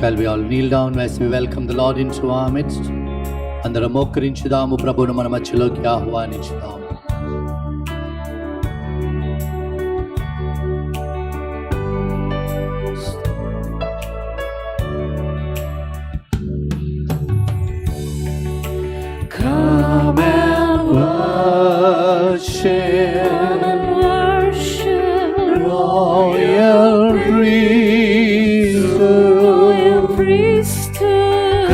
Shall we all kneel down as we welcome the Lord into our midst? అందరం మోకరించుదాము, ప్రభువును మన మధ్యలోకి ఆహ్వానించుదాము. Come and worship, royal priesthood.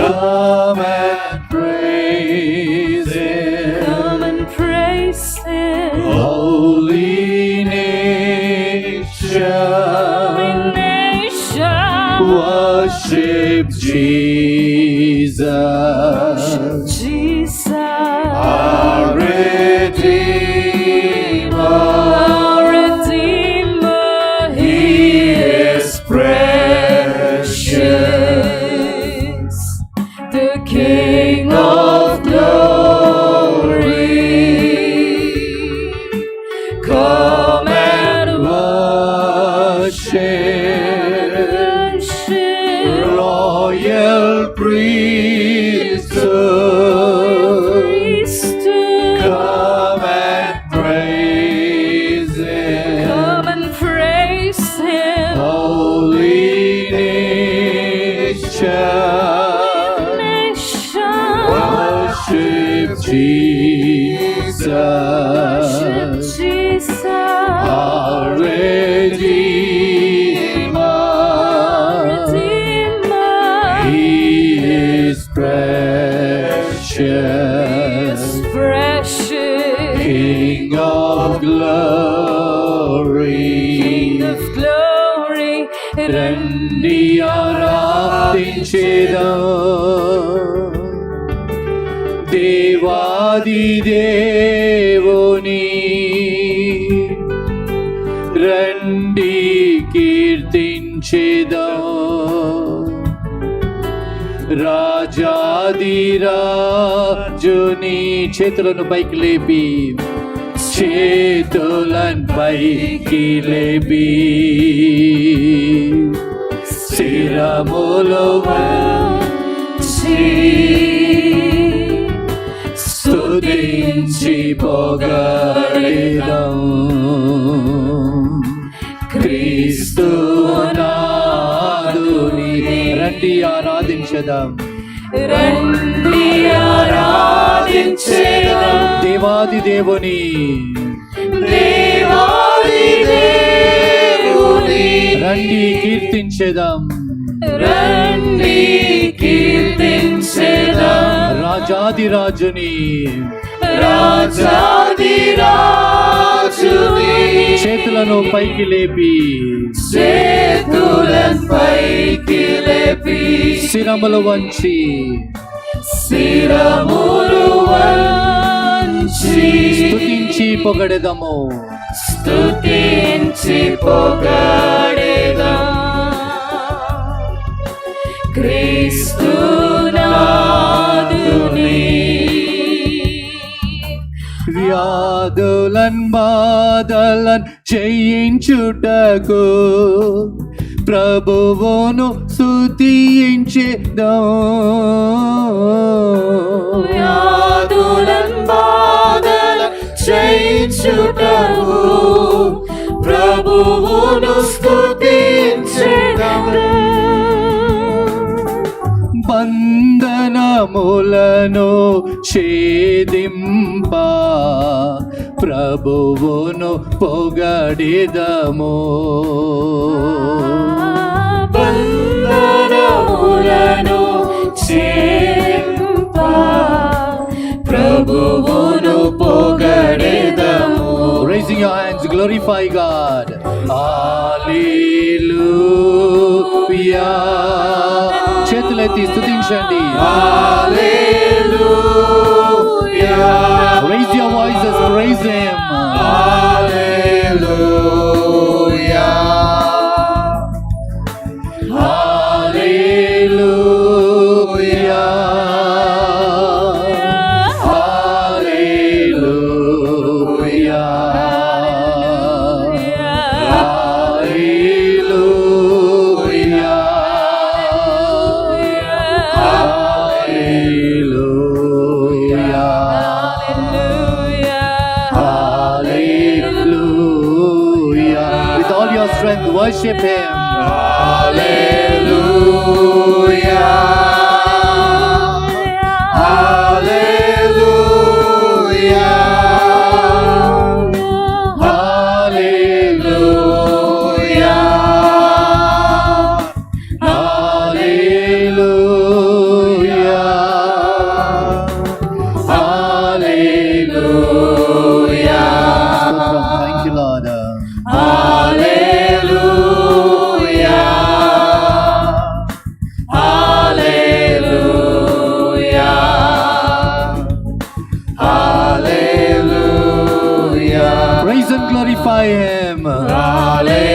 Come and praise Him. Come and praise Him. Holy nation, worship Jesus. Our Redeemer, He is precious, the King of glory. Come and worship, royal priesthood. Come and praise Him. Come and praise Him. Holy nation, worship Jesus. Our Redeemer, He is precious, King of glory. రండి ఆరాధించేదం దేవాది దేవుని, రండి కీర్తించేదం రాజాది రాజుని. చేతులను పైకి లేపి, చేతులను పైకి లేపి, శిరములు వంచి స్తుతించి పొగడెదం క్రీస్తు నాదుని. రండి ఆరాధించదాం, దేవాది దేవుని, రండి కీర్తించేదాం, రాజాది రాజుని. చేతులను పైకి లేపి, శిరములు వంచి స్తుతించి పొగడెదము, క్రీస్తు నాదుని. వ్యాధులన్ బాధలన్ జయించుటకు ప్రభువును స్తుతించెదం. వ్యాధులన్ బాధలన్ జయించుటకు ప్రభువును స్తుతించెదం. బంధనములను ఛేదింప ప్రభువును పొగడెదము. బంధనములను ఛేదింప ప్రభువును పొగడెదము. Raising your hands, glorify God. Hallelujah. చేతులెత్తి స్తుతించండి. Hallelujah. Raise your voices, praise Him. Hallelujah. Hallelujah. Hallelujah. Hallelujah. worship him. Hallelujah. Hallelujah. Hallelujah. Hallelujah. Hallelujah. Thank you, Lord. Hallelujah. Hallelujah. Hallelujah. Praise and glorify him. Hallelujah.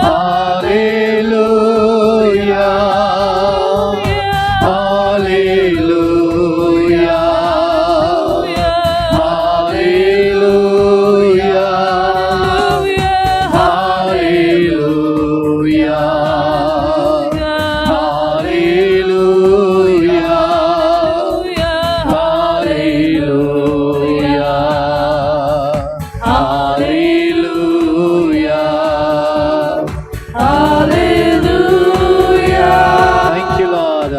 Hallelujah. Hallelujah. Hallelujah. Hallelujah. Hallelujah. Hallelujah. Hallelujah. Thank you, Lord.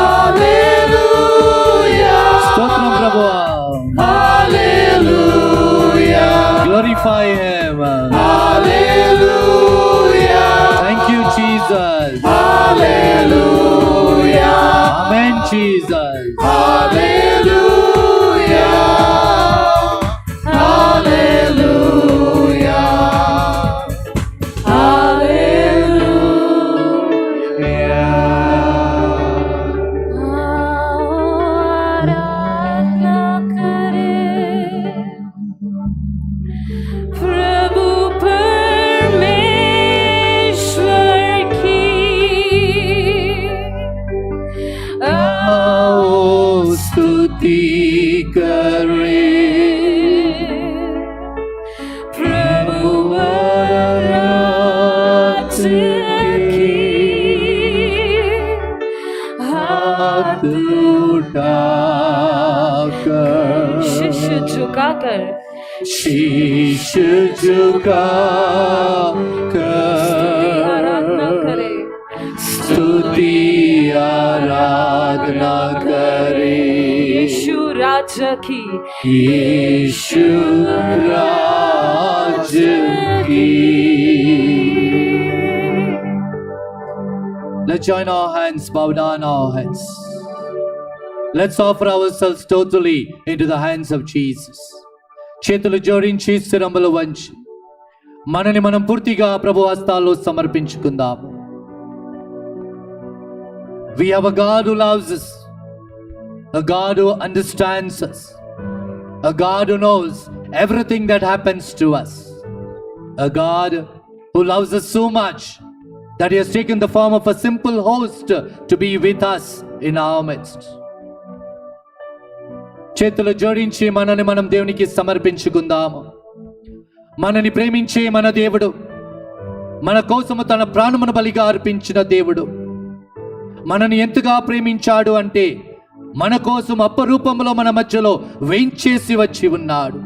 Hallelujah. Stotram Prabhu. Hallelujah. Glorify him. Hallelujah. Thank you, Jesus. Hallelujah. Amen, Jesus. Hallelujah. Hallelujah. आराधना करे प्रभु परमेश्वर की आओ स्तुति करें प्रभु आराधना की हाथ उठाकर शीश झुकाकर शीश झुका आराधना कर करे स्तुति आराधना करे यीशु राजा की यीशु राज की. Let's join our hands, bow down our heads. Let's offer ourselves totally into the hands of Jesus. చేతులు జోడించి స్థిరములు వంచి మనని మనం పూర్తిగా ప్రభు హస్తాల్లో సమర్పించుకుందాము. We have a God who loves us, a God who understands us, a God who knows everything that happens to us, a God who loves us so much that he has taken the form of a simple host to be with us in our midst. చేతులు జోడించి మనని మనం దేవునికి సమర్పించుకుందాము. మనని ప్రేమించే మన దేవుడు, మన కోసము తన ప్రాణమును బలిగా అర్పించిన దేవుడు, మనని ఎంతగా ప్రేమించాడు అంటే మన కోసం అప్పరూపంలో మన మధ్యలో వేంచేసి వచ్చి ఉన్నాడు.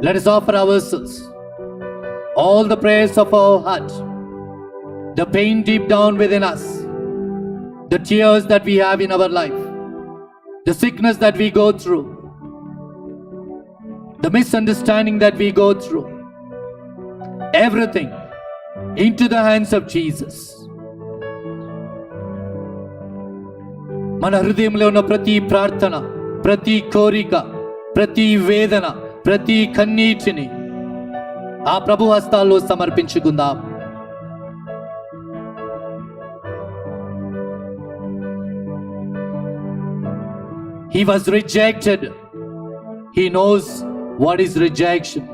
Let us offer ourselves all the prayers of our heart, the pain deep down within us, the tears that we have in our life, the sickness that we go through, the misunderstanding that we go through, everything into the hands of Jesus. మన హృదయంలో ఉన్న ప్రతి ప్రార్థన, ప్రతి కోరిక, ప్రతి వేదన, ప్రతి కన్నీటిని ఆ ప్రభు హస్తాల్లో సమర్పించుకుందాం. He was rejected. He knows what is rejection.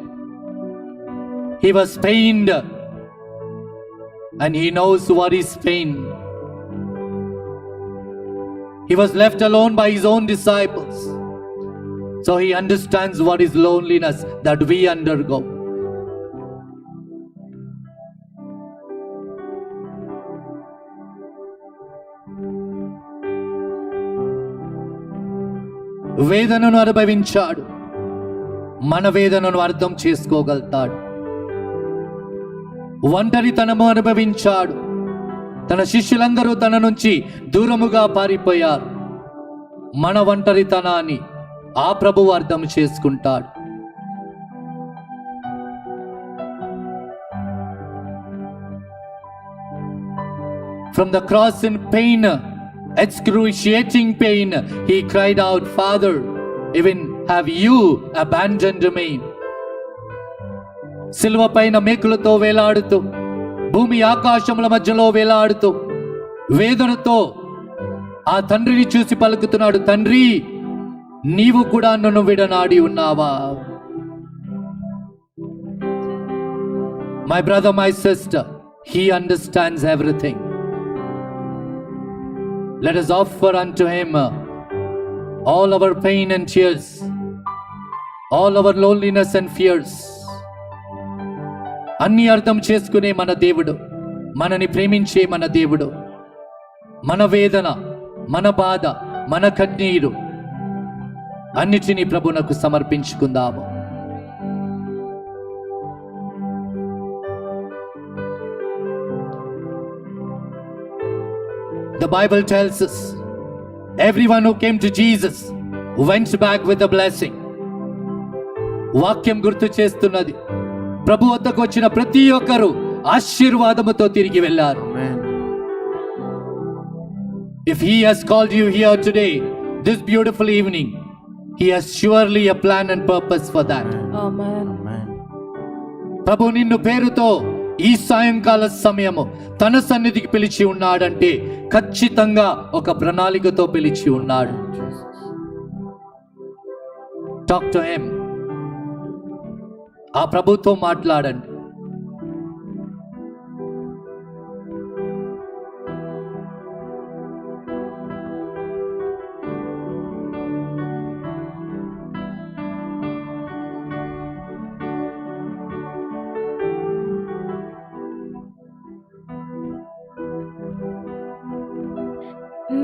He was pained and he knows what is pain. He was left alone by his own disciples. So he understands what is loneliness that we undergo. వేదనను అనుభవించాడు. మన వేదనను అర్థం చేసుకోగలుగుతాడు. ఒంటరితనము అనుభవించాడు. తన శిష్యులందరూ తన నుంచి దూరముగా పారిపోయారు. మన ఒంటరితనాన్ని ఆ ప్రభువు అర్థం చేసుకుంటాడు. From the cross in pain, excruciating pain, he cried out, Father, even have you abandoned me? సిలువ పైన మేకులతో వేలాడుతూ, భూమి ఆకాశముల మధ్యలో వేలాడుతూ, వేదనతో ఆ తండ్రిని చూసి పలుకుతున్నాడు, తండ్రి, నీవు కూడా నన్ను విడనాడి ఉన్నావా? My brother, my sister, he understands everything. Let us offer unto him all our pain and tears, all our loneliness and fears. అన్ని అర్థం చేసుకునే మన దేవుడు, మనని ప్రేమించే మన దేవుడు, మన వేదన, మన బాధ, మన కన్నీరు అన్నిటినీ ప్రభువునకు సమర్పించుకుందాము. The Bible tells us, everyone who came to Jesus went back with a blessing. వాక్యం గుర్తు చేస్తున్నది, ప్రభు వద్దకు వచ్చిన ప్రతి ఒక్కరూ ఆశీర్వాదముతో తిరిగి వెళ్ళారు. If he has called you here today, this beautiful evening, he has surely a plan and purpose for that. Amen. ప్రభు నిన్ను పేరుతో ఈ సాయంకాల సమయము తన సన్నిధికి పిలిచి ఉన్నాడంటే ఖచ్చితంగా ఒక ప్రణాళికతో పిలిచి ఉన్నాడు. Talk to him. ఆ ప్రభుతో మాట్లాడండి.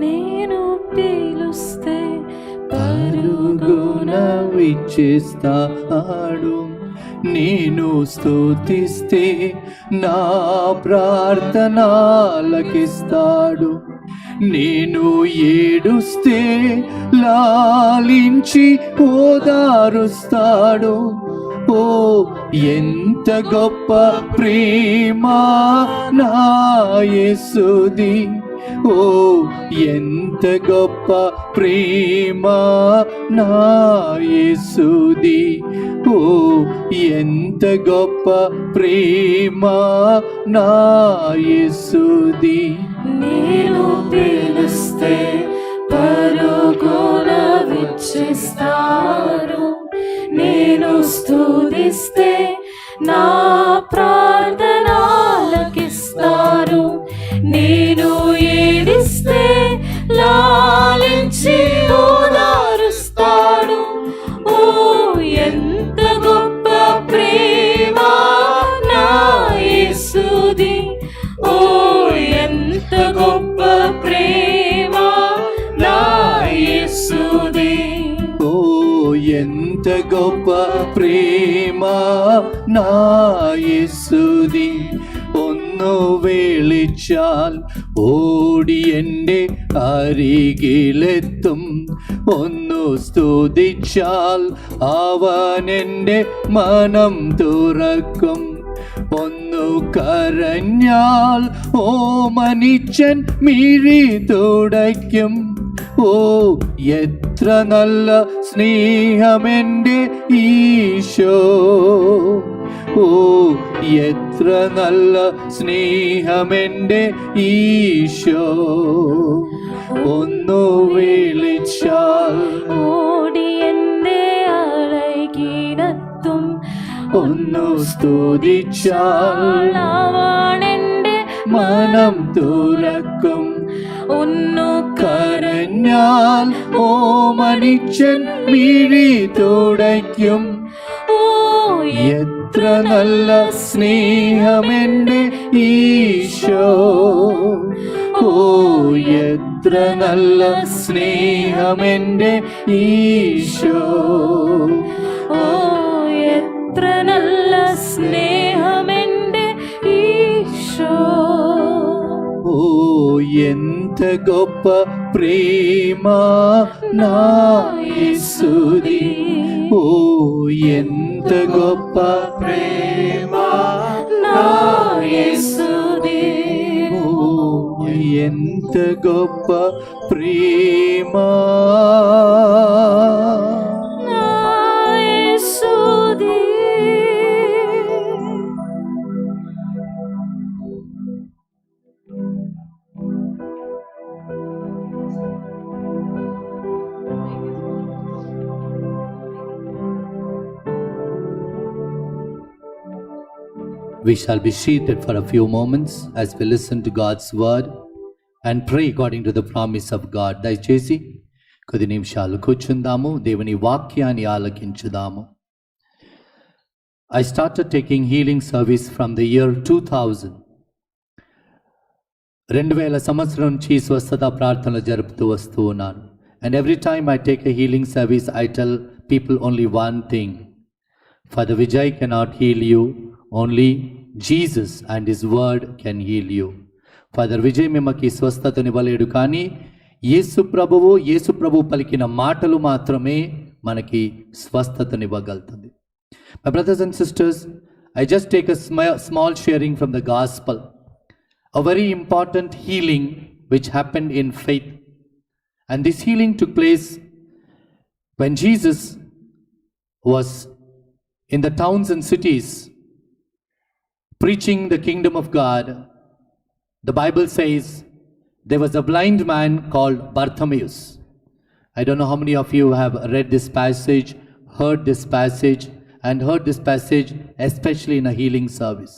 నేను పిలుస్తే పరుగున విచ్చేస్తాడు, నేను స్తుతిస్తే నా ప్రార్థన ఆలకిస్తాడు, నేను ఏడుస్తే లాలించి ఓదారుస్తాడు. ఓ ఎంత గొప్ప ప్రేమ నా యేసుది, ఓ ఎంత గొప్ప ప్రేమ నా యేసుది, ఓ ఎంత గొప్ప ప్రేమ నా యేసుది. నేను పిలుస్తే పరుగున విచ్చేస్తాడు, నేను స్తుతిస్తే నా ప్రార్థన ఆలకిస్తాడు, నేను ఏడిస్తే లాలించి ఓదారుస్తాడు. ఓ ఎంత గొప్ప ప్రేమ నా యేసుది, ఓ ఎంత గొప్ప ప్రేమ నా యేసుది. ఓ ఎంత గొప్ప ప్రేమ నా യേശുദി. ഒന്നു വിളിച്ചാൽ ഓടി എൻ്റെ അരികിലെത്തും, ഒന്നു സ്തുതിച്ചാൽ അവൻ എൻ്റെ മനം തുറക്കും, ഒന്നു കരഞ്ഞാൽ ഓമനിച്ചൻ മിഴി തുടയ്ക്കും. ഓ എത്ര നല്ല സ്നേഹമെൻ്റെ ഈശോ, ഓ എത്ര നല്ല സ്നേഹമെൻ്റെ ഈശോ. ഒന്നു വിളിച്ചാൽ ഓടി എൻ്റെ അഴകിലെത്തും, ഒന്നു സ്തുതിച്ചാൽ അവൻ എൻ്റെ മനം തുറക്കും, ഒന്നു കരഞ്ഞാൽ ഓമനിച്ചൻ മിഴി തുടയ്ക്കും. ഓ എത്ര നല്ല സ്നേഹമെൻ്റെ ഈശോ, ഓ എത്ര നല്ല സ്നേഹമെന്റെ ഈശോ, ഓ എത്ര നല്ല സ്നേഹമെന്റെ ഈശോ, ఓ ఎంత గొప్ప ప్రేమ నా యేసుది, ఓ ఎంత గొప్ప ప్రేమ నా యేసుదే, ఓ ఎంత గొప్ప ప్రేమ నా యేసుదే. We shall be seated for a few moments as we listen to God's word and pray according to the promise of God. దయచేసి కొద్ది నిమిషాలు కూర్చుందాము, దేవుని వాక్యాన్ని ఆలకించుదాము. I started taking healing service from the year 2000. 2000 సంవత్సరం నుంచి స్వస్థత ప్రార్థనలు జరుపుతూ వస్తూ ఉన్నాను. And every time I take a healing service, I tell people only one thing: Father Vijay cannot heal you, only Jesus and his word can heal you. Father Vijay మిమ్మకి స్వస్థతనివ్వలేడు, కానీ యేసు ప్రభువు పలికిన మాటలు మాత్రమే మనకి స్వస్థతనివ్వగలుగుతుంది. My brothers and sisters, I just take a small sharing from the gospel, a very important healing which happened in faith. And this healing took place when Jesus was in the towns and cities preaching the kingdom of God. The Bible says there was a blind man called Bartimaeus. I don't know how many of you have read this passage, heard this passage, and heard this passage especially in a healing service.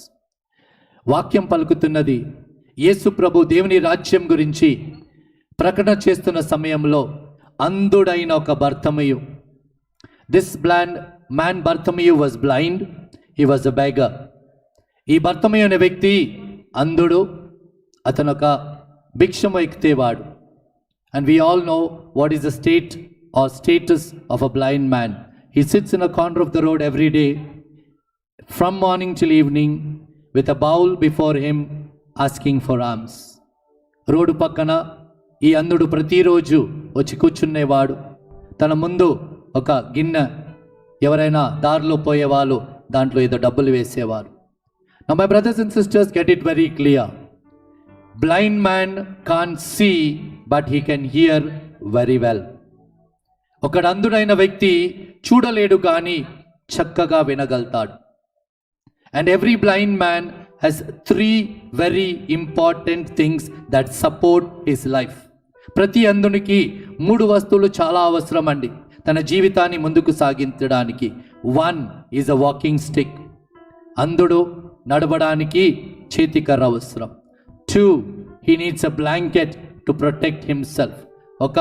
వాక్యం పలుకుతున్నది, యేసు ప్రభు దేవుని రాజ్యం గురించి ప్రకటన చేస్తున్న సమయంలో అంధుడైన ఒక బర్తిమేయు, this blind man Bartimaeus was blind, he was a beggar. ఈ బర్తిమేయు అనే వ్యక్తి అంధుడు, అతను ఒక భిక్షము ఎక్కితేవాడు. And we all know what is the state or status of a blind man. He sits in a corner of the road every day from morning till evening with a bowl before him asking for alms. Road పక్కన ఈ అంధుడు ప్రతిరోజు వచ్చి కూర్చునేవాడు. తన ముందు ఒక గిన్నె, ఎవరైనా దారిలో పోయేవాళ్ళు దాంట్లో ఏదో డబ్బులు వేసేవారు. Now my brothers and sisters, get it very clear. Blind man can't see, but he can hear very well. ఒకడు అంధుడైన వ్యక్తి చూడలేడు కానీ చక్కగా వినగలుగుతాడు. And every blind man has 3 very important things that support his life. ప్రతి అంధునికి 3 వస్తువులు చాలా అవసరం అండి తన జీవితాన్ని ముందుకు సాగించడానికి. 1 is a walking stick. అంధుడు నడవడానికి చేతికర్ర అవసరం. 2, he needs a blanket to protect himself. ఒక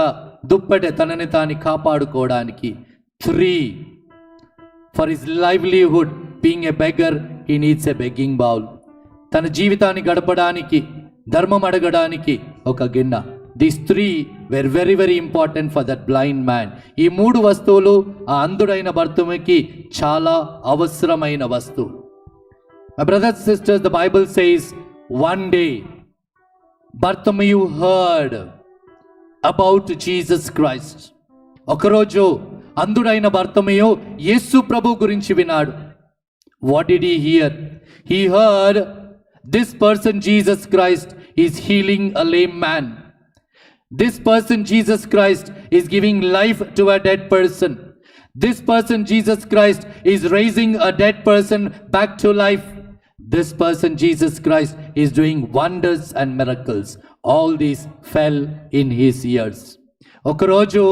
దుప్పటి తనని తాను కాపాడుకోవడానికి. 3, for his livelihood, being a beggar, he needs a begging bowl. తన జీవితాన్ని గడపడానికి, ధర్మం అడగడానికి ఒక గిన్నె. These 3 were very very important for that blind man. ఈ 3 వస్తువులు ఆ అంధుడైన బర్తిమేయుకి చాలా అవసరమైన వస్తువు. My brothers and sisters, the Bible says one day Bartimaeus heard about Jesus Christ. ఒకరోజు అంధుడైన బర్తిమేయు యేసు ప్రభు గురించి విన్నాడు. What did he hear? He heard this person Jesus Christ is healing a lame man. This person Jesus Christ is giving life to a dead person. This person Jesus Christ is raising a dead person back to life. This person Jesus Christ is doing wonders and miracles. All these fell in his ears. ఒకరోజు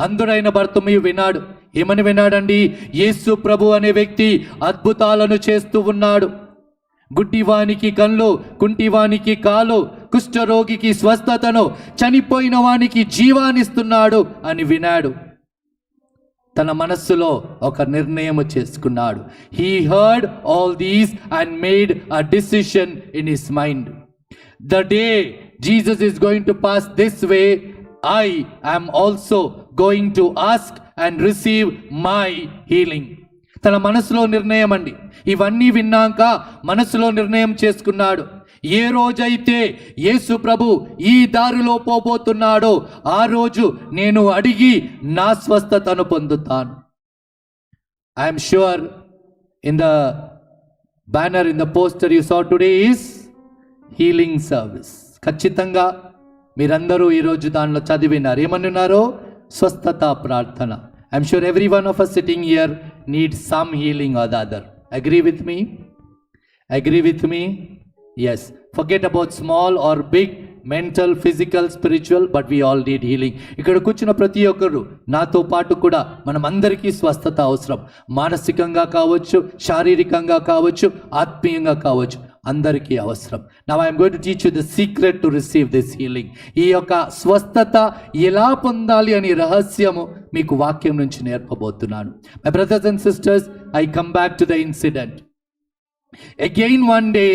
అంధుడైన బర్తిమేయు విన్నాడు. ఏమని విన్నాడండి? యేసు ప్రభు అనే వ్యక్తి అద్భుతాలను చేస్తూ ఉన్నాడు. గుడ్డివానికి కళ్ళు, కుంటివానికి కాలు, కుష్ఠరోగికి స్వస్థతను, చనిపోయిన వానికి జీవానిస్తున్నాడు అని విన్నాడు. తన మనస్సులో ఒక నిర్ణయం చేసుకున్నాడు. He heard all these and made a decision in his mind. the day Jesus is going to pass this way, I am also going to ask and receive my healing. తన మనసులో నిర్ణయం అండి. ఇవన్నీ విన్నాక మనసులో నిర్ణయం చేసుకున్నాడు. ఏ రోజైతే యేసు ప్రభు ఈ దారిలో పోబోతున్నాడో ఆ రోజు నేను అడిగి నా స్వస్థతను పొందుతాను. I'm sure in the banner, in the poster you saw today is healing service. ఖచ్చితంగా మీరందరూ ఈరోజు దానిలో చదివినారు. ఏమని ఉన్నారో? స్వస్థత ప్రార్థన. I'm sure every one of us sitting here needs some healing or the other. Agree with me? Agree with me? Yes. Forget about small or big, mental, physical, spiritual, but we all need healing. ఇక్కడ కూర్చున్న ప్రతి ఒక్కరు నాతో పాటు కూడా మనం అందరికీ స్వస్థత అవసరం. మానసికంగా కావచ్చు, శారీరకంగా కావచ్చు, ఆత్మీయంగా కావచ్చు, అందరికీ అవసరం. Now I am going to teach you the secret to receive this healing. ఈ యొక్క స్వస్థత ఎలా పొందాలి అనే రహస్యము మీకు వాక్యం నుంచి నేర్పబోతున్నాను. My brothers and sisters, I come back to the incident. Again one day,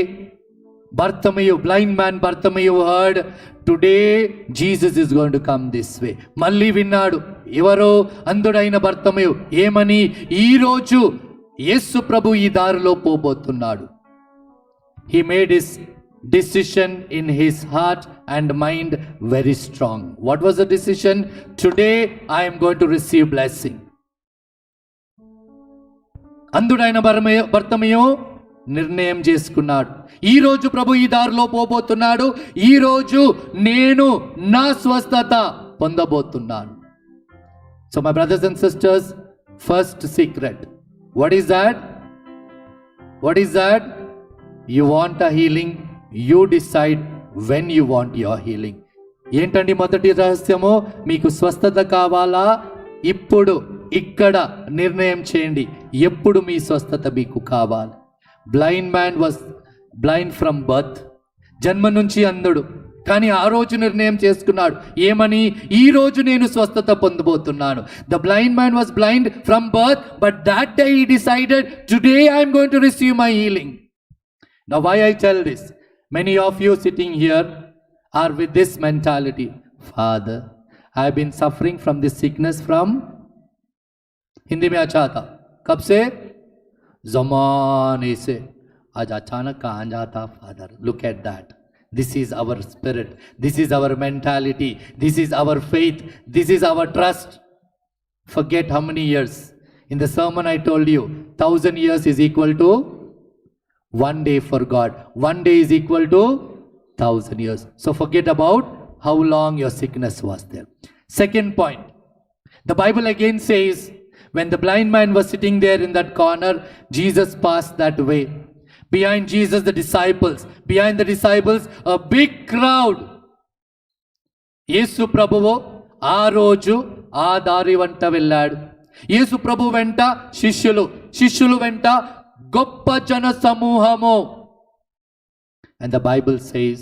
Bartimaeus, blind man Bartimaeus heard, today Jesus is going to come this way. మళ్ళీ విన్నాడు. ఎవరో అంధుడైన బర్తిమేయు ఏమని? ఈ రోజు యేసు ప్రభు ఈ దారిలో పోబోతున్నాడు. He made his decision in his heart and mind very strong. What was the decision? Today I am going to receive blessing. అంధుడైన బర్తిమేయు నిర్ణయం చేసుకున్నాడు. ఈ రోజు ప్రభు ఈ దారిలో పోబోతున్నాడు. ఈ రోజు నేను నా స్వస్థత పొందబోతున్నాను. So my brothers and sisters, first secret. What is that? What is that? You want a healing, you decide when you want your healing. ఏంటండి మొదటి రహస్యము? మీకు స్వస్థత కావాలా? ఇప్పుడు ఇక్కడ నిర్ణయం చేయండి ఎప్పుడు మీ స్వస్థత మీకు కావాలి. Blind man was blind from birth. జన్మ నుంచి అంధుడు, కానీ ఆ రోజు నిర్ణయం చేసుకున్నాడు. ఏమని? ఈ రోజు నేను స్వస్థత పొందబోతున్నాను. The blind man was blind from birth, but that day he decided, today I'm going to receive my healing. Now why I tell this? Many of you sitting here are with this mentality. Father, I have been suffering from this sickness from, Hindi में अच्छा था, कब से? ज़माने से. आज अचानक कहाँ जाता father? Look at that. This is our spirit. This is our mentality. This is our faith. This is our trust. Forget how many years. In the sermon I told you, 1,000 years is equal to one day for God. One day is equal to 1,000 years. So forget about how long your sickness was there. Second point. The Bible again says, when the blind man was sitting there in that corner, Jesus passed that way. Behind Jesus, the disciples. Behind the disciples, a big crowd. యేసు ప్రభువు ఆ రోజు ఆ దారి వెంట వెళ్ళాడు. యేసు ప్రభు వెంట శిష్యులు, శిష్యులు వెంట గొప్ప జన సమూహము. And the Bible says,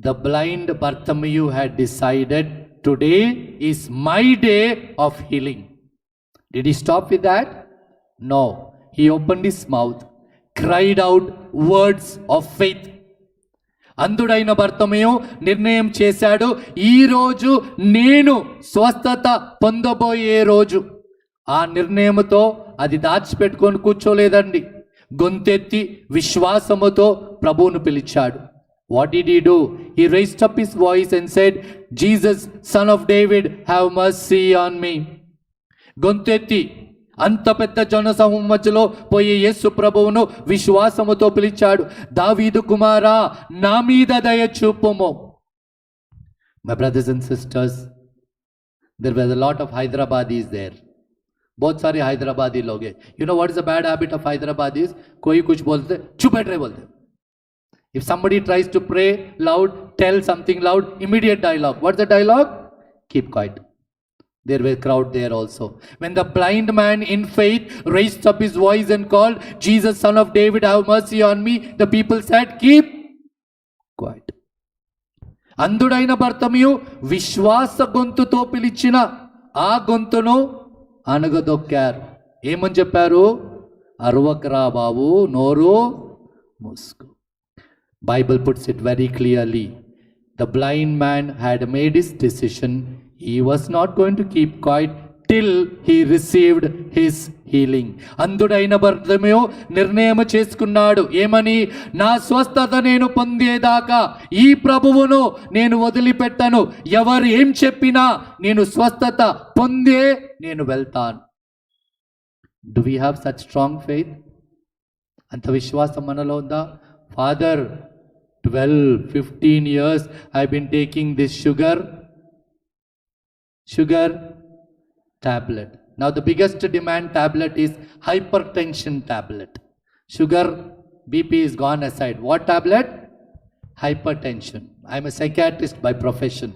the blind Bartimaeus had decided, today is my day of healing. Did he stop with that? No. He opened his mouth, cried out words of faith. అంధుడైన బర్తిమేయు నిర్ణయం చేశాడు, ఈ రోజు నేను స్వస్థత పొందబోయే రోజు. ఆ నిర్ణయంతో అది దాచిపెట్టుకొని కూర్చోలేదండి. గొంతెత్తి విశ్వాసముతో ప్రభువును పిలిచాడు. What did he do? He raised up his voice and said, Jesus, son of David, have mercy on me. గొంతెత్తి అంత పెద్ద జనసమూహం మధ్యలో పోయి యేసు ప్రభువును విశ్వాసముతో పిలిచాడు. దావీదు కుమారా, నా మీద దయ చూపుము. My brothers and sisters, there was a lot of Hyderabadis there. बहुत सारे हैदराबादी लोग हैं. You know what is the bad habit of Hyderabadis? कोई कुछ बोलते चुप बैठ रहे बोलते. If somebody tries to pray loud, tell something loud, immediate dialogue. What's the dialogue? Keep quiet. There was a crowd there also. When the blind man in faith raised up his voice and called, Jesus, son of David, have mercy on me, the people said, keep quiet. అంధుడైన బర్తిమేయు విశ్వాస గొంతుతో పిలిచిన ఆ గొంతును అనగదొక్కారు. ఏమని చెప్పారు? అరవకరా బాబు, నోరు మూసుకో. Bible puts it very clearly. The blind man had made his decision. He was not going to keep quiet till he received his healing. అందుడైన బర్తిమేయు నిర్ణయం చేసుకున్నాడు. ఏమని? నా స్వస్థత నేను పొందేదాకా ఈ ప్రభువును నేను వదిలిపెట్టను. ఎవరు ఏం చెప్పినా నేను స్వస్థత పొందే నేను వెళ్తాను. Do we have such strong faith? అంత విశ్వాసం మనలో ఉందా? Father, 12-15 years I've been taking this sugar tablet. Now the biggest demand tablet is hypertension tablet. Sugar, BP is gone aside. What tablet? Hypertension. I'm a psychiatrist by profession.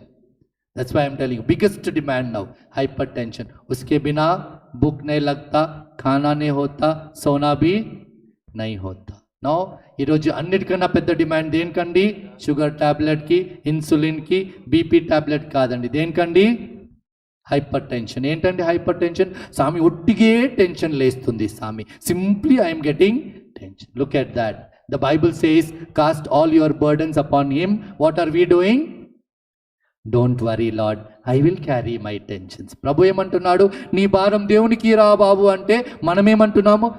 That's why I'm telling you, biggest demand now, hypertension. Uske bina भूख नहीं लगता, खाना नहीं होता, सोना भी नहीं होता. నో ఈరోజు అన్నిటికన్నా పెద్ద డిమాండ్ దేనికండి? షుగర్ టాబ్లెట్కి, ఇన్సులిన్కి, బీపీ టాబ్లెట్ కాదండి. దేనికండి? Hypertension. ఏంటండి హైపర్ టెన్షన్? స్వామి ఒట్టిగే టెన్షన్ లేస్తుంది స్వామి. Simply I'm getting tension. Look at that. The Bible says cast all your burdens upon him. What are we doing? Don't worry Lord, I will carry my tensions. ప్రభు ఏమంటున్నాడు? నీ భారం దేవునికి రా బాబు అంటే మనమేమంటున్నాము?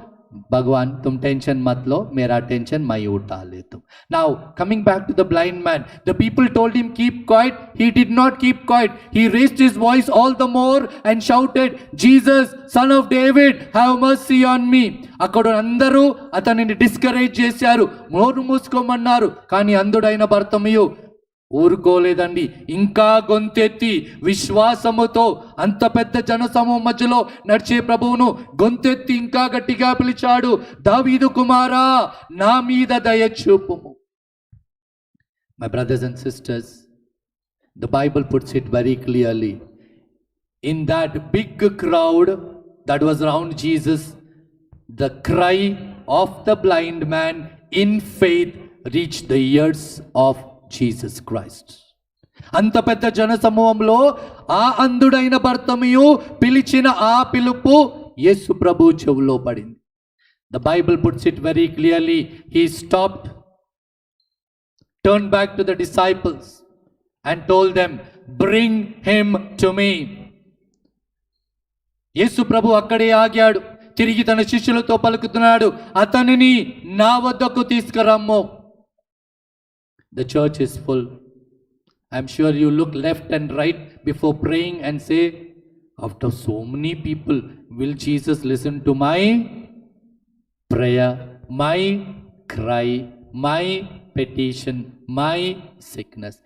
भगवान तुम टेंशन मत लो, मेरा टेंशन मैं उठा लेता हूं. Now coming back to the blind man, the people told him keep quiet. He did not keep quiet. He raised his voice all the more and shouted, Jesus, son of David, have mercy on me. అక్కడ అందరూ అతనిని discourage చేశారు, నోరు మూసుకోమన్నారు. కానీ అందుడైన బర్తిమేయు ఊరుకోలేదండి. ఇంకా గొంతెత్తి విశ్వాసముతో అంత పెద్ద జనసమూహం మధ్యలో నడిచే ప్రభువును గొంతెత్తి ఇంకా గట్టిగా పిలిచాడు, దావీదు కుమారా నా మీద దయ చూపుము. My brothers and sisters, the Bible puts it very clearly. In that big crowd that was around Jesus, the cry of the blind man in faith reach the ears of Jesus Christ. అంత పెద్ద జన సమూహంలో ఆ అంధుడైన బర్తిమేయు పిలిచిన ఆ పిలుపు యేసు ప్రభు చెవులో పడింది. The Bible puts it very clearly. He stopped, turned back to the disciples and told them, bring him to me. యేసు ప్రభు అక్కడే ఆగాడు. తిరిగి తన శిష్యులతో పలుకుతున్నాడు, అతనిని నా వద్దకు తీసుకురమ్ము. The church is full. I'm sure you look left and right before praying and say, after so many people, will Jesus listen to my prayer, my cry, my petition, my sickness?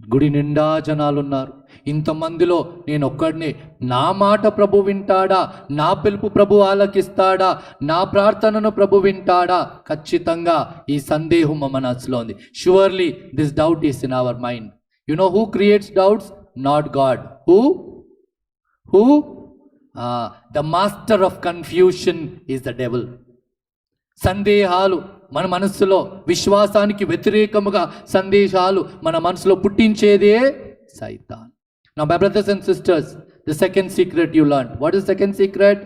గుడి నిండా జనాలు ఉన్నారు. ఇంతమందిలో నేను ఒక్కడిని, నా మాట ప్రభు వింటాడా? నా పిలుపు ప్రభు ఆలకిస్తాడా? నా ప్రార్థనను ప్రభు వింటాడా? ఖచ్చితంగా ఈ సందేహం మన మనసులో ఉంది. Surely this doubt is in our mind. You know who creates doubts? Not God. Who? The master of confusion is the devil. సందేహాలు మన మనస్సులో, విశ్వాసానికి వ్యతిరేకముగా సందేశాలు మన మనసులో పుట్టించేదే సైతాన్. Now my brothers and sisters, the second secret you learned. What is the second secret?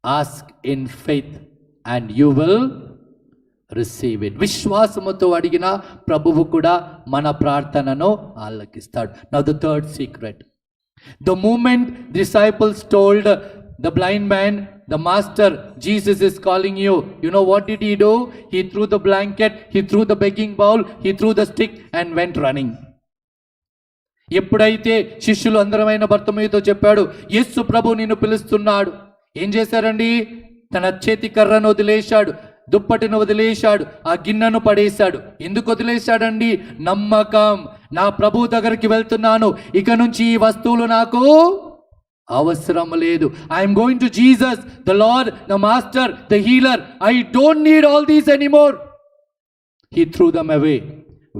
Ask in faith and you will receive it. విశ్వాసముతో అడిగిన ప్రభువు కూడా మన ప్రార్థనను ఆలకిస్తాడు. Now the third secret. The moment disciples told the blind man, the master, Jesus is calling you, you know what did he do? He threw the blanket, he threw the begging bowl, he threw the stick and went running. ఎప్పుడైతే శిష్యులు అందరమైన బర్తిమేయుతో చెప్పాడు, యేసు ప్రభు నిన్ను పిలుస్తున్నాడు, ఏం చేశారండి? తన చేతి కర్రను వదిలేశాడు, దుప్పటిని వదిలేశాడు, ఆ గిన్నెను పడేశాడు. ఎందుకు వదిలేశాడండి? నమ్మకం. నా ప్రభు దగ్గరికి వెళ్తున్నాను, ఇక నుంచి ఈ వస్తువులు నాకు అవసరం లేదు. I'm going to Jesus, the Lord, the master, the healer. I don't need all these anymore. He threw them away,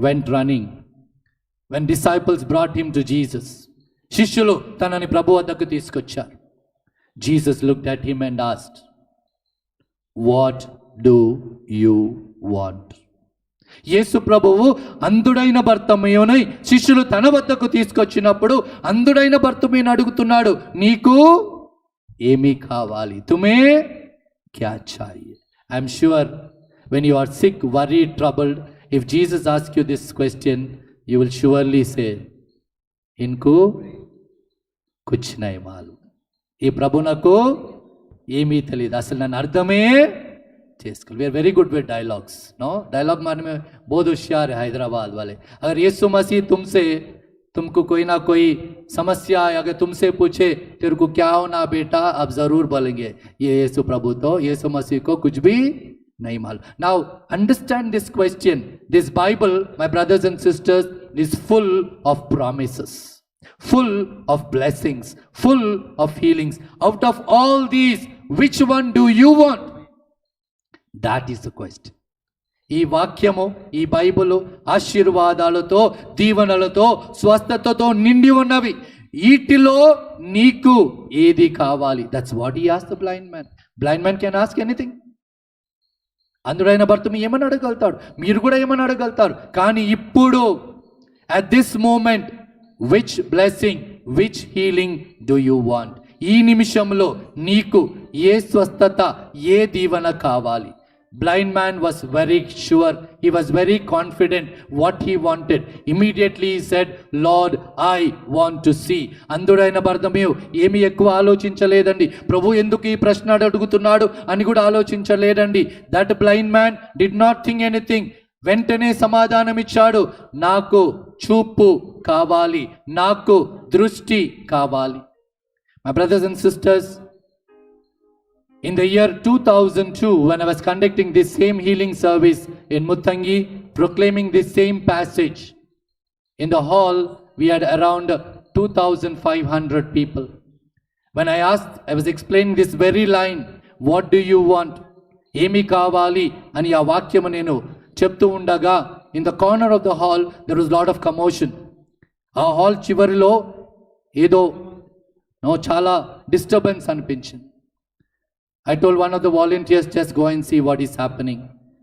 went running. When disciples brought him to Jesus, శిష్యులు తనని ప్రభు వద్దకు తీసుకొచ్చారు. Jesus looked at him and asked, what do you want? యేసు ప్రభువు అంధుడైన బర్తిమేయుని శిష్యులు తన వద్దకు తీసుకొచ్చినప్పుడు అంధుడైన బర్తిమేయుని అడుగుతున్నాడు, నీకు ఏమి కావాలి? తుమే క్యా చాహియే? I'm sure when you are sick, worried, troubled, if Jesus asks you this question, you will surely say, ఇన్కు కుచ్ నహీ మాలూమ్. ఈ ప్రభు నాకు ఏమీ తెలియదు, అసలు నన్ను అర్థమే చేసుకోవాలి. We are very good with dialogues, no dialogue मारने में बहुत होशियार है हैदराबाद वाले. अगर यीशु मसीह तुमको कोई ना कोई समस्या है, अगर तुमसे पूछे तेरे को क्या होना बेटा, अब जरूर बोलेंगे ये यीशु प्रभु तो यीशु मसीह को कुछ भी नहीं मालूम. Now understand this question. This Bible, my brothers and sisters, is full of promises, full of blessings, full of healings. Out of all these, which one do you want? That is the question. ఈ వాక్యము, ఈ Bible ఆశీర్వాదాలతో, దీవెనలతో, స్వస్థతతో నిండి ఉన్నవి. వీటిలో నీకు ఏది కావాలి? That's what he asked the blind man. Blind man can ask anything. అందుడైన భర్త ఏమని అడగలుగుతాడు, మీరు కూడా ఏమని అడగలుగుతారు. కానీ ఇప్పుడు at this moment, which blessing, which healing do you want? ఈ నిమిషంలో నీకు ఏ స్వస్థత, ఏ దీవెన కావాలి? Blind man was very sure, he was very confident what he wanted. Immediately he said, Lord, I want to see. అందుడైన బర్తిమేయు ఏమి ఎక్కువ ఆలోచించలేదండి, ప్రభు ఎందుకు ఈ ప్రశ్న అడుగుతున్నాడు అని కూడా ఆలోచించలేదండి. That blind man did not think anything. వెంటనే సమాధానం ఇచ్చాడు, నాకు చూపు కావాలి, నాకు దృష్టి కావాలి. My brothers and sisters, in the year 2002, when I was conducting this same healing service in Muttangi, proclaiming this same passage, in the hall we had around 2,500 people. When I was explaining this very line, what do you want? Emi kavali ani aa vakyam nenu చెప్తూ ఉండగా, in the corner of the hall there was a lot of commotion. ఆ hall చివరిలో ఏదో చాలా disturbance అనిపించింది. I told one of the volunteers, just go and see what is happening.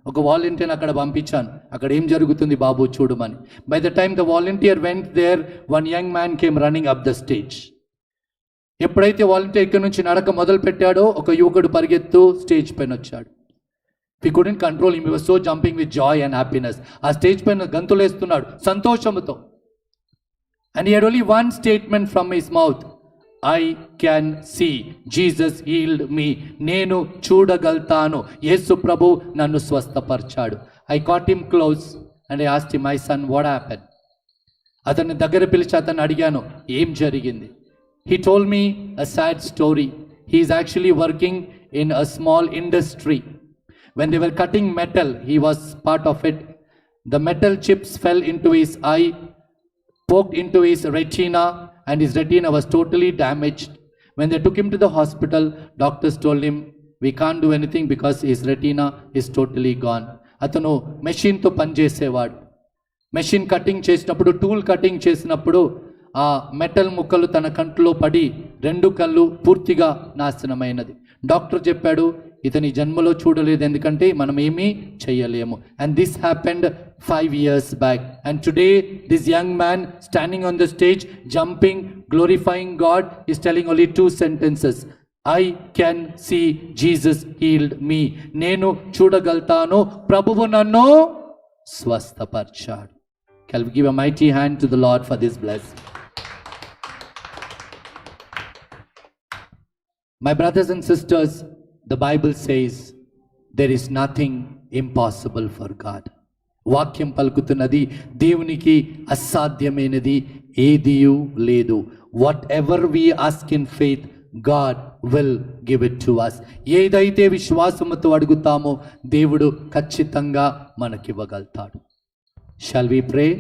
ఒక volunteer అక్కడ పంపించాను, అక్కడ ఏం జరుగుతుంది బాబు చూడమని. By the time the volunteer went there, one young man came running up the stage. ఎప్పుడైతే వాలంటీర్ ఇక్కడ నుంచి నడక మొదలు పెట్టాడో, ఒక యువకుడు పరిగెత్తు స్టేజ్ పైన వచ్చాడు. We couldn't control him, he was so jumping with joy and happiness. ఆ స్టేజ్ పైన గంతులేస్తున్నాడు సంతోషంతో. And he had only one statement from his mouth, I can see, Jesus healed me. నేను చూడగలుగుతాను, యేసు ప్రభు నన్ను స్వస్థపరిచాడు. I caught him close and I asked him, my son, what happened? అతన్ని దగ్గర పిలిచి అతన్ని అడిగాను, ఏం జరిగింది? He told me a sad story. He is actually working in a small industry. When they were cutting metal, he was part of it. The metal chips fell into his eye, poked into his retina, and his retina was totally damaged. When they took him to the hospital, doctors told him, we can't do anything because his retina is totally gone. అతను మెషిన్తో పనిచేసేవాడు. Machine cutting చేసినప్పుడు, tool cutting చేసినప్పుడు ఆ metal ముక్కలు తన కంట్లో పడి 2 కళ్ళు పూర్తిగా నాశనమైనది. డాక్టర్ చెప్పాడు, ఇతని జన్మలో చూడలేదు, ఎందుకంటే మనం ఏమీ చేయలేము. And this happened 5 years back. And today this young man standing on the stage, jumping, glorifying God, is telling only 2 sentences. I can see, Jesus healed me. నేను చూడగలుగుతాను, ప్రభువు నన్ను స్వస్థపరిచాడు. Can we give a mighty hand to the Lord for this blessing? My brothers and sisters, the Bible says there is nothing impossible for God. వాక్యం పలుకుతున్నది, దేవునికి అసాధ్యమైనది ఏదియూ లేదు. Whatever we ask in faith, God will give it to us. ఏదైతే విశ్వాసముతో అడుగుతామో దేవుడు ఖచ్చితంగా మనకివ్వగలుగుతాడు. Shall we pray?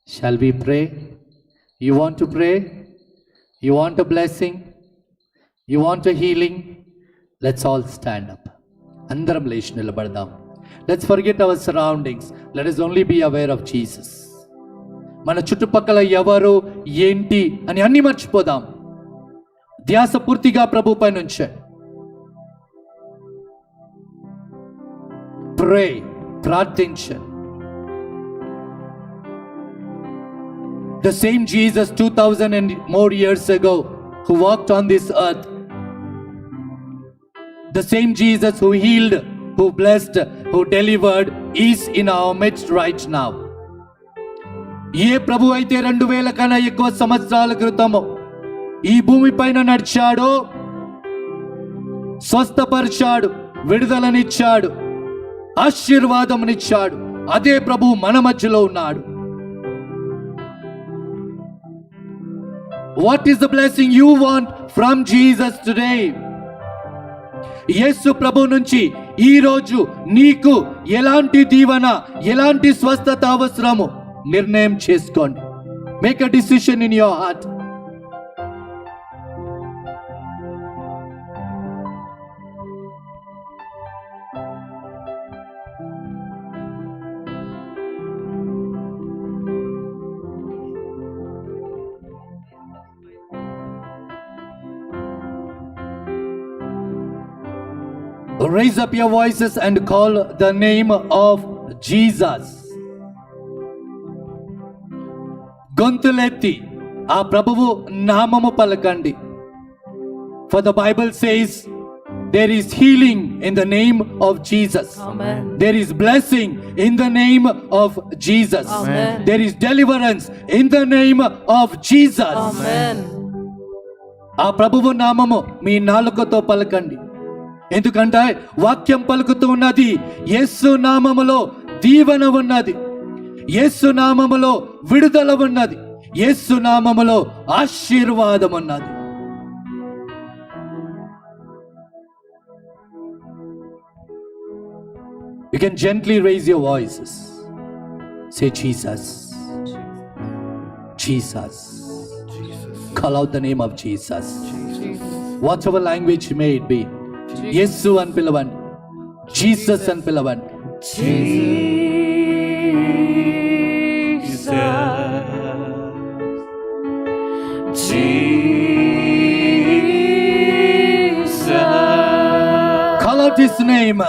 Shall we pray? You want to pray? You want a blessing? You want a healing? Let's all stand up. అందరం లేచి నిలబడదాం. Let's forget our surroundings. Let us only be aware of Jesus. మన చుట్టుపక్కల ఎవరు ఏంటి అని అన్ని మర్చిపోదాం. ధ్యాస పూర్తిగా ప్రభు పైన ఉంచండి. Pray, ప్రార్థించండి. The same Jesus 2000 and more years ago who walked on this earth, the same Jesus who healed, who blessed, who delivered is in our midst right now. ఏ ప్రభు అయితే 2000 కన్నా ఎక్కువ సంవత్సరాల క్రితము ఈ భూమి పైన నడిచాడో, స్వస్థపరిచాడు, విడుదలనిచ్చాడు, ఆశీర్వాదమునిచ్చాడు, అదే ప్రభు మన మధ్యలో ఉన్నాడు. What is the blessing you want from Jesus today? యేసు ప్రభు నుంచి ఈ రోజు నీకు ఎలాంటి దీవెన, ఎలాంటి స్వస్థత అవసరము నిర్ణయం చేసుకోండి. Make a decision in your heart. Raise up your voices and call the name of Jesus. గొంతులెత్తి ఆ ప్రభువు నామము పలకండి. For the Bible says there is healing in the name of Jesus. Amen. There is blessing in the name of Jesus. Amen. There is deliverance in the name of Jesus. Amen. ఆ ప్రభువు నామము మీ నాలుకతో పలకండి. ఎందుకంటే వాక్యం పలుకుతూ ఉన్నది, యేసు నామములో దీవెన ఉన్నది, యేసు నామములో విడుదల ఉన్నది, యేసు నామములో ఆశీర్వాదం ఉన్నది. You can gently raise your voices. Say Jesus. Jesus. Call out the name of Jesus. Whatever language may it be. యేసు అని పిలవండి, జీసస్ అని పిలవండి. Call out his name.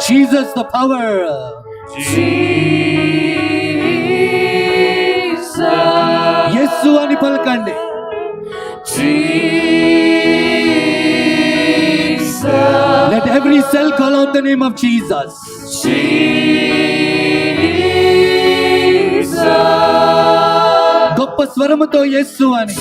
Jesus the power. యేసు అని పలకండి. Let every cell call out the name of Jesus. గొప్ప స్వరముతో యేసు అని.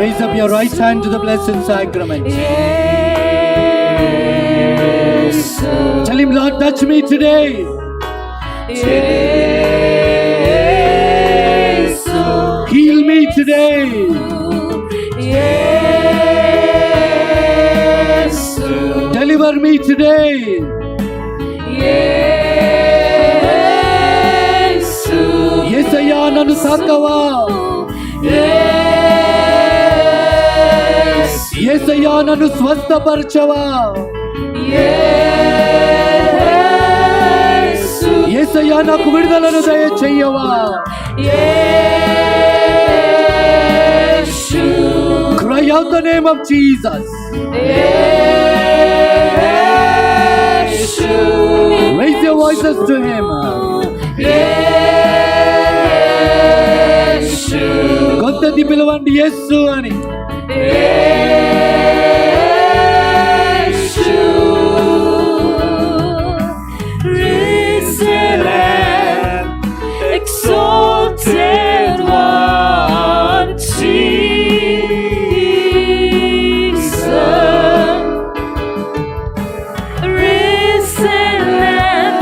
Raise up your right hand to the blessed sacrament. Tell him, Lord, touch me today. Heal me today. Deliver me today. యేసయ్యా నన్ను తాకవా. యేసయ్యా నన్ను స్వస్థపరచవా. యేసు యేసయ్యా నాకు విడుదలను దయచేయవా. యేసు Cry out the name of Jesus. Yesu Raise your voices to him. యేసు గొంతెత్తి పిలవండి యేసు అని. యేసు risen and exalted one, Jesus. Risen and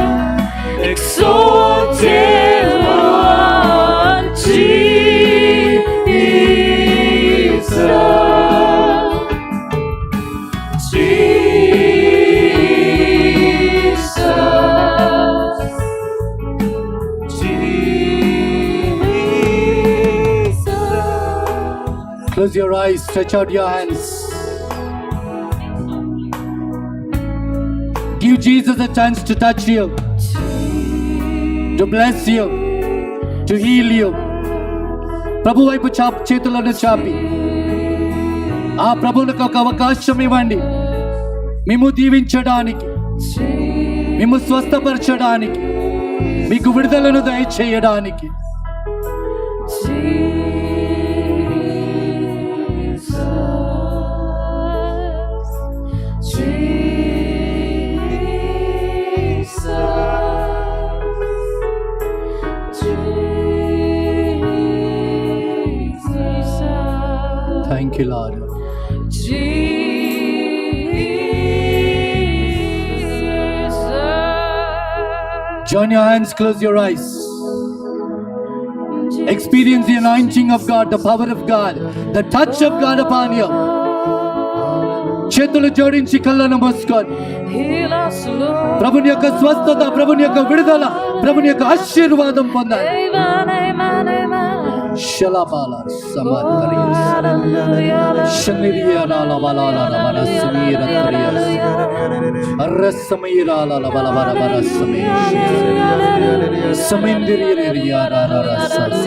exalted one, Jesus. Close your eyes, stretch out your hands. Give Jesus a chance to touch you, to bless you, to heal you. ప్రభు వైపు చేతులను చాపి ఆ ప్రభువులకు ఒక అవకాశం ఇవ్వండి. మేము దీవించడానికి, మేము స్వస్థపరచడానికి, మీకు విడుదలను దయచేయడానికి. Thank you, Lord. Join your hands, close your eyes. Experience the anointing of God, the power of God, the touch of God upon you. చేతులు జోడించి కళ్ళను మూసుకొని ప్రభుని యొక్క స్వస్థత, ప్రభుని యొక్క విడుదల, ప్రభుని యొక్క ఆశీర్వాదం పొందాలి. శలబాల సమర్పరియస్ శనిరియనాల బలాల మనస్మీర త్రియస్ అర్రసమీరాల బలవర బరసమే సమిందిరియరియారార ససస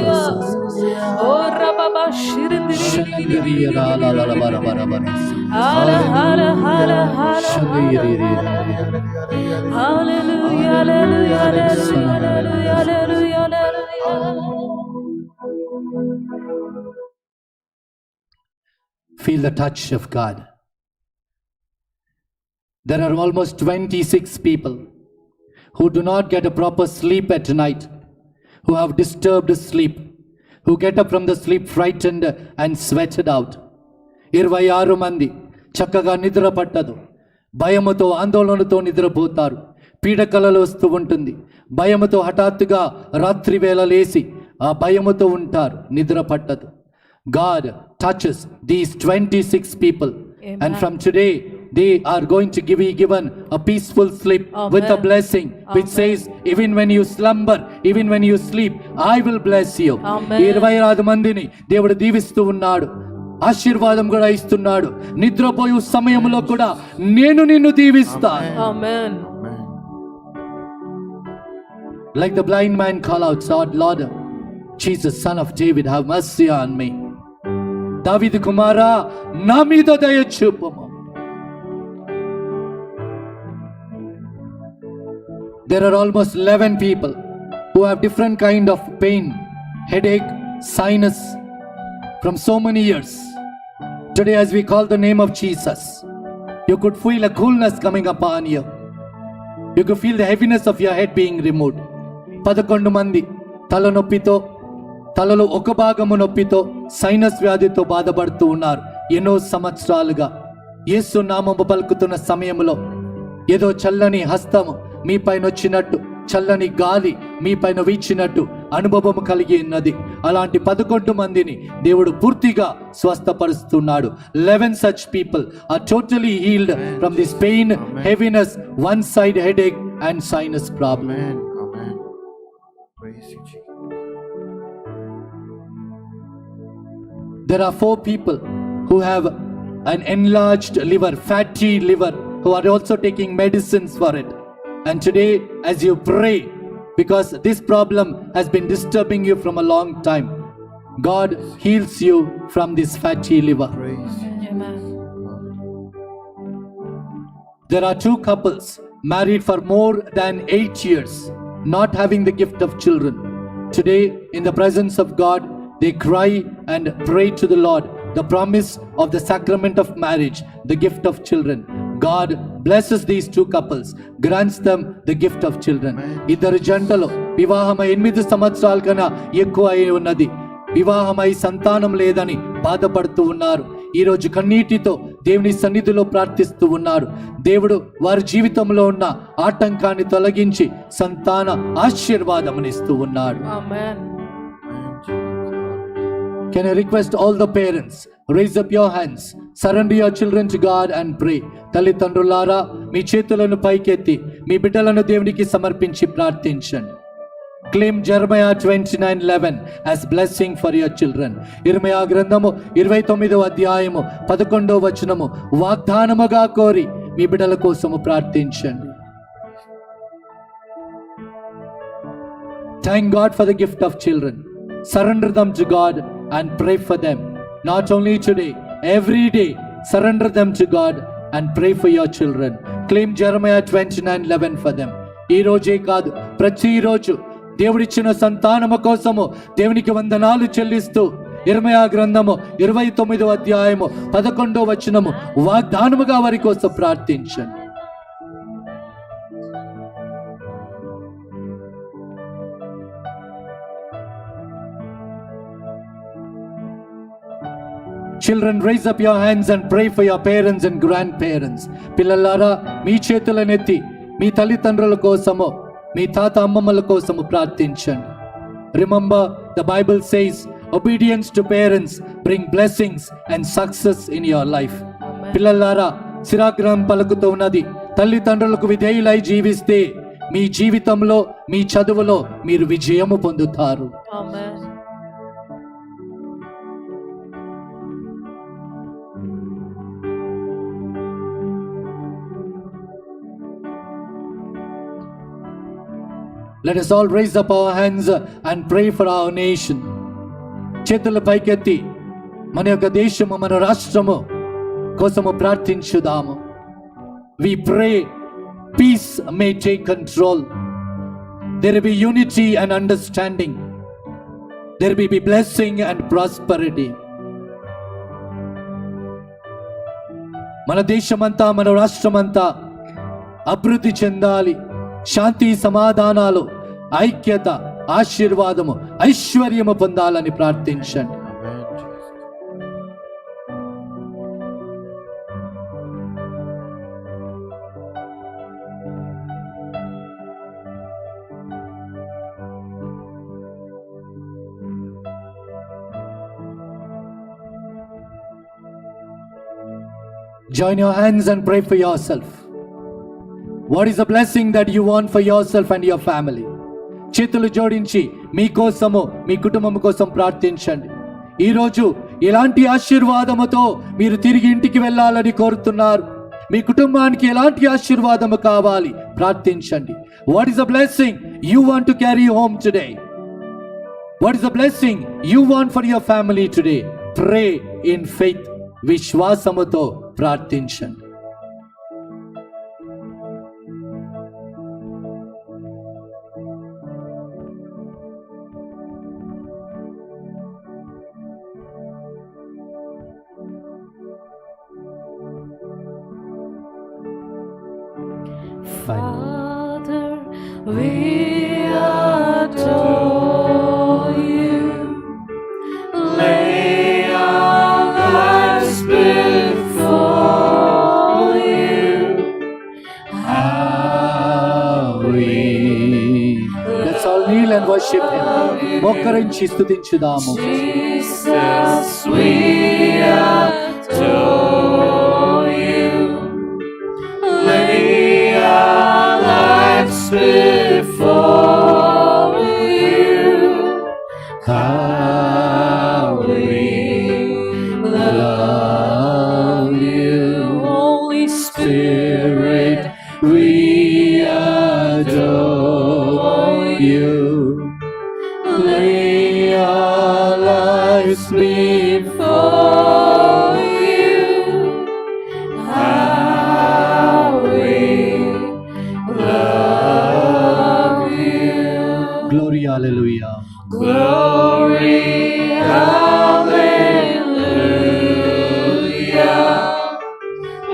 ఓ రబబ శనిరియరాల బలవర బరబరస్ హల హల హల హల శనిరియరియార హల్లెలూయా హల్లెలూయా హల్లెలూయా హల్లెలూయా హల్లెలూయా. Feel the touch of God. There are almost 26 people who do not get a proper sleep at night, who have disturbed sleep, who get up from the sleep frightened and sweated out. 26 మంది చక్కగా నిద్ర పట్టదు, భయముతో ఆందోళనతో నిద్రపోతారు. పీడకలలు వస్తూ ఉంటుంది, భయముతో హఠాత్తుగా రాత్రి వేళ లేచి ఆ భయముతో ఉంటారు, నిద్ర పట్టదు. God touches these 26 people. Amen. And from today they are going to be given a peaceful sleep. Amen. With a blessing which Amen. says, even when you slumber, even when you sleep, I will bless you. Amen. 26 మందిని దేవుడు దీవిస్తూ ఉన్నాడు, ఆశీర్వాదం కూడా ఇస్తున్నాడు. నిద్రపోయే సమయంలో కూడా నేను నిన్ను దీవిస్తాను. ఆమేన్. Like the blind man call out, Lord Jesus, son of David, have mercy on me. దావీదు కుమారా, నా మీద దయ చూపుము. There are almost 11 people who have different kind of pain, headache, sinus from so many years. Today as we call the name of Jesus, you could feel a coolness coming upon you. You could feel the heaviness of your head being removed. 11 మంది తలనొప్పితో, తలలో ఒక భాగము నొప్పితో, sinus వ్యాధితో బాధపడుతూ ఉన్నారు ఎన్నో సంవత్సరాలుగా. యేసు నామము పలుకుతున్న సమయంలో ఏదో చల్లని హస్తము మీ పైన వచ్చినట్టు, చల్లని గాలి మీ పైన వీచినట్టు అనుభవం కలిగి ఉన్నది. అలాంటి 11 మందిని దేవుడు పూర్తిగా స్వస్థపరుస్తున్నాడు. 11 such people are totally healed from this pain, heaviness, one side headache and sinus problem. Amen. Amen. Praise you, Jesus. There are 4 people who have an enlarged liver, fatty liver, who are also taking medicines for it. And today, as you pray, because this problem has been disturbing you from a long time, God heals you from this fatty liver. Praise you. Amen. There are two couples married for more than 8 years, not having the gift of children. Today, in the presence of God, they cry and pray to the Lord, the promise of the sacrament of marriage, the gift of children. God blesses these two couples, grants them the gift of children. ఇద్దరు జంటలు వివాహమై 8 సంవత్సరాల కన్నా ఎక్కువ అయి ఉన్నది. వివాహమై సంతానం లేదని బాధపడుతూ ఉన్నారు. ఈరోజు కన్నీటితో దేవుని సన్నిధిలో ప్రార్థిస్తూ ఉన్నారు. దేవుడు వారి జీవితంలో ఉన్న ఆటంకాన్ని తొలగించి సంతాన ఆశీర్వాదమునిస్తూ ఉన్నాడు. Amen. Can I request all the parents, raise up your hands, surrender your children to God and pray. తల్లిదండ్రులారా, మీ చేతులను పైకెత్తి మీ బిడ్డలను దేవునికి సమర్పించి ప్రార్థించండి. Claim Jeremiah 29:11 as blessing for your children. ఇర్మయా గ్రంథము 29వ అధ్యాయము 11వ వచనము వాగ్దానముగా కోరి మీ బిడ్డల కోసము ప్రార్థించండి. Thank God for the gift of children. Surrender them to God and pray for them. Not only today, every day, surrender them to God and pray for your children. Claim Jeremiah 29:11 for them. ఈ రోజే కాదు, ప్రతిరోజు దేవుడిచ్చిన సంతానము కోసము దేవునికి వందనాలు చెల్లిస్తూ ఇర్మయా గ్రంథము 29వ అధ్యాయము 11వ వచనము వాగ్దానముగా వారి కోసం ప్రార్థించండి. Children, raise up your hands and pray for your parents and grandparents. పిల్లలారా, మీ చేతులనెత్తి మీ తల్లిదండ్రుల కోసము మీ తాత అమ్మమ్మల కోసము ప్రార్థించండి. Remember, the Bible says, obedience to parents bring blessings and success in your life. పిల్లలారా, శిరాగ్రహం పలుకుతూ ఉన్నది, తల్లిదండ్రులకు విధేయులై జీవిస్తే మీ జీవితంలో మీ చదువులో మీరు విజయము పొందుతారు. Amen. Let us all raise up our hands and pray for our nation. చేతుల పైకెత్తి మన యొక్క దేశము, మన రాష్ట్రము కోసము ప్రార్థించుదాము. We pray peace may take control. There will be unity and understanding. There will be blessing and prosperity. మన దేశమంతా, మన రాష్ట్రమంతా అభివృద్ధి చెందాలి. శాంతి, సమాధానాలు, ఐక్యత, ఆశీర్వాదము, ఐశ్వర్యము పొందాలని ప్రార్థించండి. Join your hands and pray for yourself. What is the blessing that you want for yourself and your family? చేతులు జోడించి మీకోసము, మీ కుటుంబం కోసం ప్రార్థించండి. ఈరోజు ఎలాంటి ఆశీర్వాదముతో మీరు తిరిగి ఇంటికి వెళ్ళాలని కోరుతున్నారు? మీ కుటుంబానికి ఎలాంటి ఆశీర్వాదము కావాలి? ప్రార్థించండి. What is the blessing you want to carry home today? What is the blessing you want for your family today? Pray in faith. విశ్వాసముతో ప్రార్థించండి. Father, we adore you. Lay our lives before you. How we Let's all kneel and worship Him. మోకరించి స్తుతించుదాము. Jesus, we adore you. Lay our lives before you. How we love you. Holy Spirit, lay our lives before you. How we love you. Glory, hallelujah. Glory, hallelujah.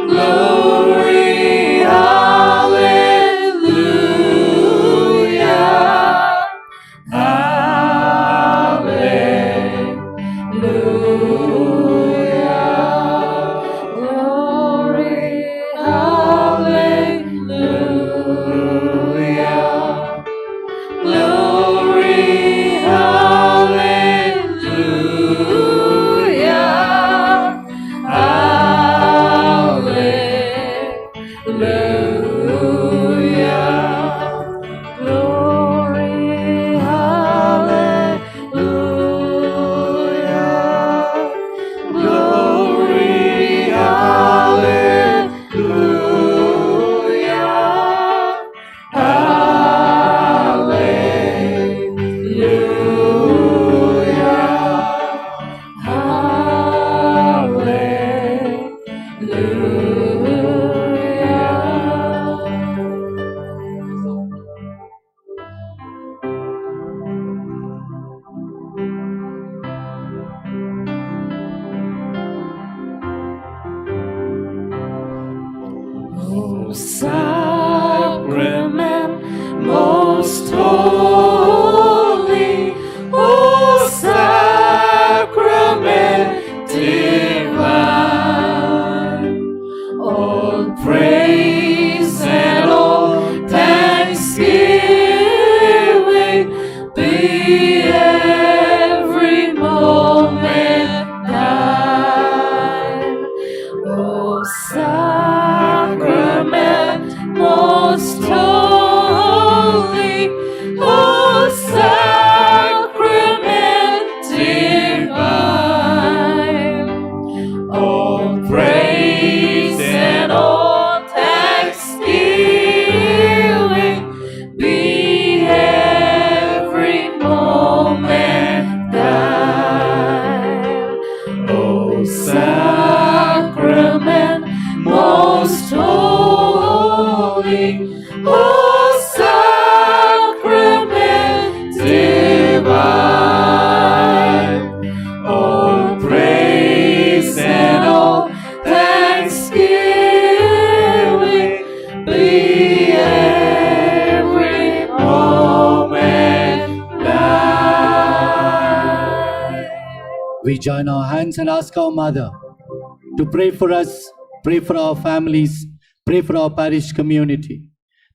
Glory, hallelujah. O sacrament most holy, O sacrament divine, all praise and all thanksgiving be every moment thine. O sacrament most holy, O sacrament divine, all praise and all thanksgiving be every moment thine. O sacrament most holy, O sacrament divine, all praise and all thanksgiving be every moment thine. We join our hands and ask our Mother to pray for us, pray for our families, pray for our parish community,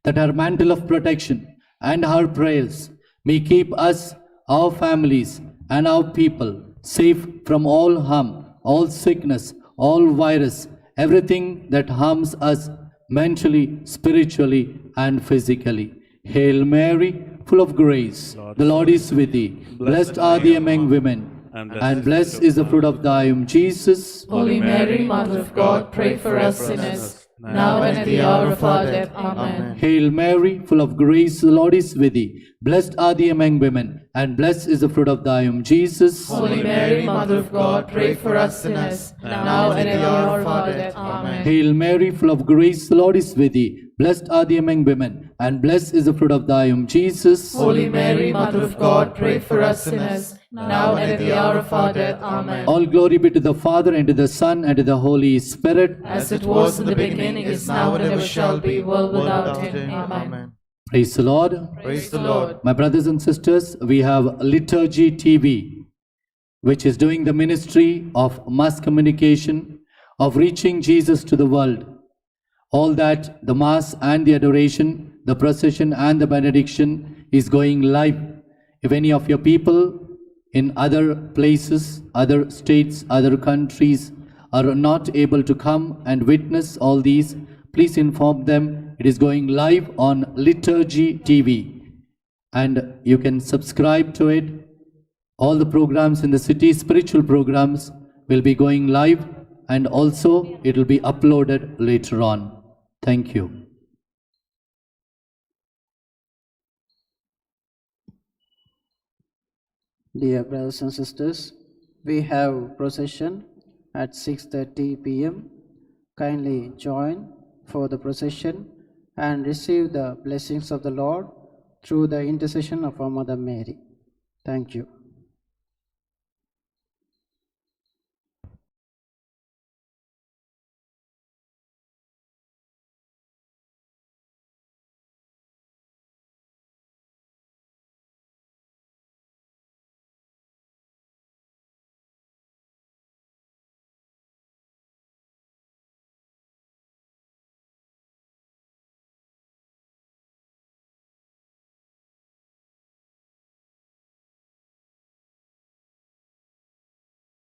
that her mantle of protection and her prayers may keep us, our families, and our people safe from all harm, all sickness, all virus, everything that harms us mentally, spiritually, and physically. Hail Mary, full of grace, the Lord is with thee. Blessed are thee among women, and blessed is the fruit of thy womb, Jesus. Holy Mary, Mother of God, pray for us sinners, now and at the hour of our death. Amen. Hail Mary, full of grace, the Lord is with thee. Blessed are thee among women, and blessed is the fruit of thy womb, Jesus. Holy Mary, Mother of God, pray for us sinners, now and at the hour of our death. Amen. Hail Mary, full of grace, the Lord is with thee. Blessed are thee among women, and blessed is the fruit of thy womb, Jesus. Holy Mary, Mother of God, pray for us sinners, now and at the hour of our death. Amen. All glory be to the Father, and to the Son, and to the Holy Spirit. As it was in the beginning, is now, and ever shall be, world without end. Amen. Praise the Lord. Praise the Lord. My brothers and sisters, we have Liturgy TV, which is doing the ministry of mass communication, of reaching Jesus to the world. All that the Mass and the adoration, the procession and the benediction is going live. If any of your people in other places, other states, other countries are not able to come and witness all these, please inform them. It is going live on Liturgy TV, and you can subscribe to it. All the programs in the city, spiritual programs, will be going live, and also it will be uploaded later on. Thank you. Dear brothers and sisters, we have procession at 6:30 p.m. Kindly join for the procession and receive the blessings of the Lord through the intercession of our Mother Mary. Thank you.